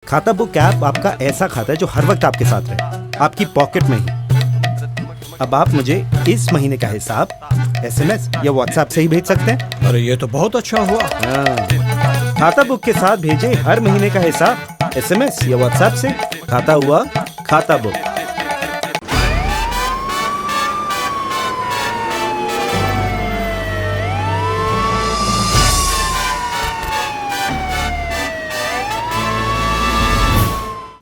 खाता book app आपका ऐसा खाता है जो हर वक्त आपके साथ रहे, आपकी पॉकेट में ही। अब आप मुझे इस महीने का हिसाब SMS या WhatsApp से ही भेज सकते हैं। अरे ये तो बहुत अच्छा हुआ। खाता बुक के साथ भेजें हर महीने का हिसाब SMS या WhatsApp से। खाता हुआ खाता बुक।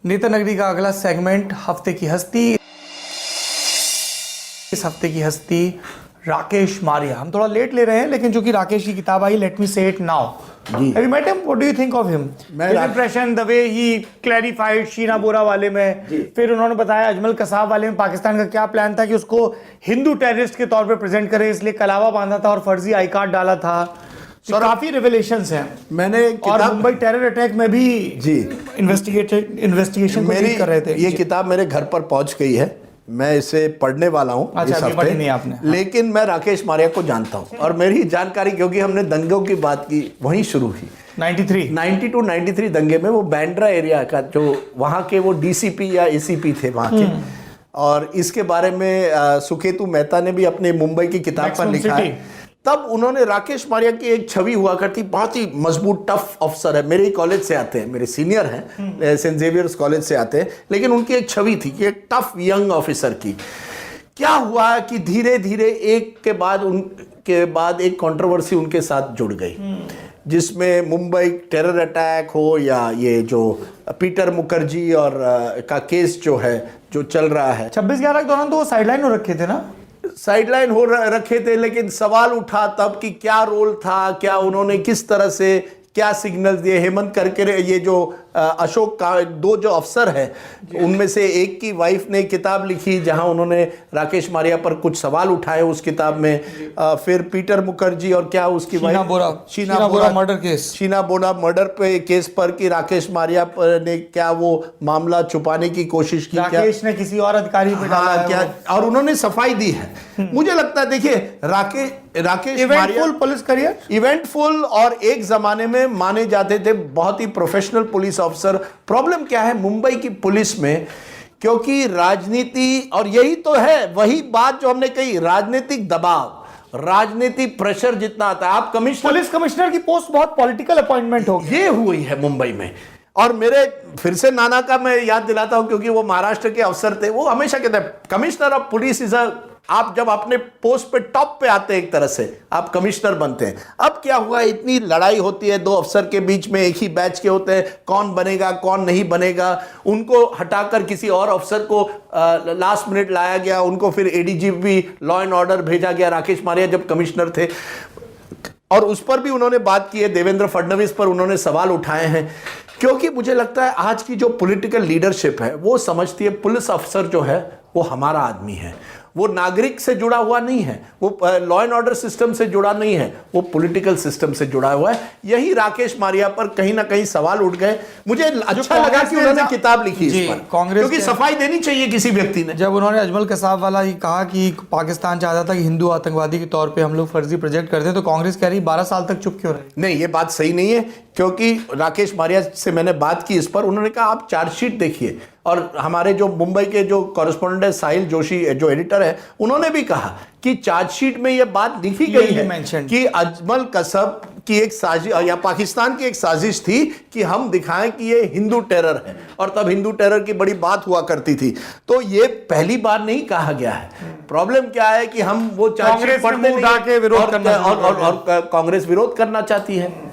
नेता नगरी का अगला सेगमेंट हफ्ते की हस्ती। इस हफ्ते की हस्ती राकेश मारिया। हम थोड़ा लेट ले रहे हैं, लेकिन चूंकि राकेश की किताब आई, लेट मी से it now. Have you met him? What do you think of him? His impression, the way he clarified Sheena Bora वाले में, फिर उन्होंने बताया अजमल कसाब वाले में पाकिस्तान का क्या प्लान था कि उसको हिंदू टेररिस्ट के तौर पे प्रेजेंट करे, इसलिए कलावा बांधा था और फर्जी आई कार्ड डाला था। तो काफी रिवलेशंस हैं। मैंने और मुंबई टेरर अटैक में भी इन्वेस्टिगेशन कर रहे थे। ये किताब मेरे घर पर पहुंच गई है, मैं इसे पढ़ने वाला हूँ इस हफ्ते। नहीं आपने। हाँ। लेकिन मैं राकेश मारिया को जानता हूँ और मेरी जानकारी, क्योंकि हमने दंगों की बात की, वहीं शुरू की 92-93 दंगे में वो बैंड्रा एरिया का जो वहाँ के वो DCP या ACP थे वहाँ के, और इसके बारे में सुकेतु मेहता ने भी अपने मुंबई की किताब पर लिखा है। तब उन्होंने राकेश मारिया की एक छवि हुआ करती, बहुत ही मजबूत टफ ऑफिसर है, मेरे ही कॉलेज से आते हैं, मेरे सीनियर हैं, सेंट जेवियर्स कॉलेज से आते हैं, लेकिन उनकी एक छवि थी कि एक टफ यंग ऑफिसर की। क्या हुआ कि धीरे धीरे एक के बाद एक कंट्रोवर्सी उनके साथ जुड़ गई, जिसमें मुंबई टेरर अटैक हो या ये जो पीटर मुखर्जी और का केस जो है जो चल रहा है। 26/11 के दौरान तो वो साइडलाइन हो रखे थे ना, साइडलाइन हो रखे थे, लेकिन सवाल उठा तब कि क्या रोल था, क्या उन्होंने किस तरह से क्या सिग्नल दिए। हेमंत करके ये जो अशोक का दो जो अफसर हैं, उनमें से एक की वाइफ ने किताब लिखी जहां उन्होंने राकेश मारिया पर कुछ सवाल उठाए उस किताब में। फिर पीटर मुखर्जी और क्या उसकी शीना बोरा मर्डर पे केस पर कि राकेश मारिया पर ने क्या वो मामला छुपाने की कोशिश की, राकेश ने किसी और अधिकारी पे डाला क्या, और उन्होंने सफाई दी है। मुझे लगता है, देखिए Rakesh eventful police career, eventful, और एक जमाने में माने जाते थे बहुत ही प्रोफेशनल पुलिस ऑफिसर। प्रॉब्लम क्या है मुंबई की पुलिस में, क्योंकि राजनीति, और यही तो है वही बात जो हमने कही, राजनीतिक दबाव, राजनीतिक प्रेशर जितना आता है। आप पुलिस कमिश्नर की पोस्ट बहुत पॉलिटिकल अपॉइंटमेंट हो ये हुई है मुंबई में। और मेरे फिर से नाना का मैं याद दिलाता हूं, क्योंकि वो महाराष्ट्र के अफसर थे, वो हमेशा कहते हैं कमिश्नर ऑफ पुलिस इज आप जब अपने पोस्ट पे टॉप पे आते हैं, एक तरह से आप कमिश्नर बनते हैं। अब क्या हुआ, इतनी लड़ाई होती है दो अफसर के बीच में, एक ही बैच के होते हैं, कौन बनेगा कौन नहीं बनेगा, उनको हटाकर किसी और अफसर को लास्ट मिनट लाया गया, उनको फिर ADGP लॉ एंड ऑर्डर भेजा गया, राकेश मारिया जब कमिश्नर थे, और उस पर भी उन्होंने बात की है। देवेंद्र फडणवीस पर उन्होंने सवाल उठाए हैं, क्योंकि मुझे लगता है आज की जो पॉलिटिकल लीडरशिप है वो समझती है पुलिस अफसर जो है वो हमारा आदमी है, वो नागरिक से जुड़ा हुआ नहीं है, वो लॉ एंड ऑर्डर सिस्टम से जुड़ा नहीं है, वो पॉलिटिकल सिस्टम से जुड़ा हुआ है। यही राकेश मारिया पर कहीं ना कहीं सवाल उठ गए। मुझे अच्छा लगा कि उन्होंने किताब लिखी इस पर, क्योंकि सफाई देनी चाहिए किसी व्यक्ति ने। जब उन्होंने अजमल कसाब वाला ही कहा कि पाकिस्तान चाहता था कि हिंदू आतंकवादी के तौर पे हम लोग फर्जी प्रोजेक्ट करते हैं, तो कांग्रेस कह रही 12 साल तक चुप क्यों रही? नहीं, ये बात सही नहीं है, क्योंकि राकेश मारिया से मैंने बात की इस पर, उन्होंने कहा आप चार्जशीट देखिए, और हमारे जो मुंबई के जो कॉरेस्पॉन्डेंट साहिल जोशी जो एडिटर है, उन्होंने भी कहा कि चार्जशीट में यह बात लिखी गई है कि अजमल कसाब की एक साजिश या पाकिस्तान की एक साजिश थी कि हम दिखाएं कि ये हिंदू टेरर है, और तब हिंदू टेरर की बड़ी बात हुआ करती थी। तो ये पहली बार नहीं कहा गया है। प्रॉब्लम क्या है कि हम वो चार्जशीट पढ़ते नहीं, और कांग्रेस विरोध करना चाहती है।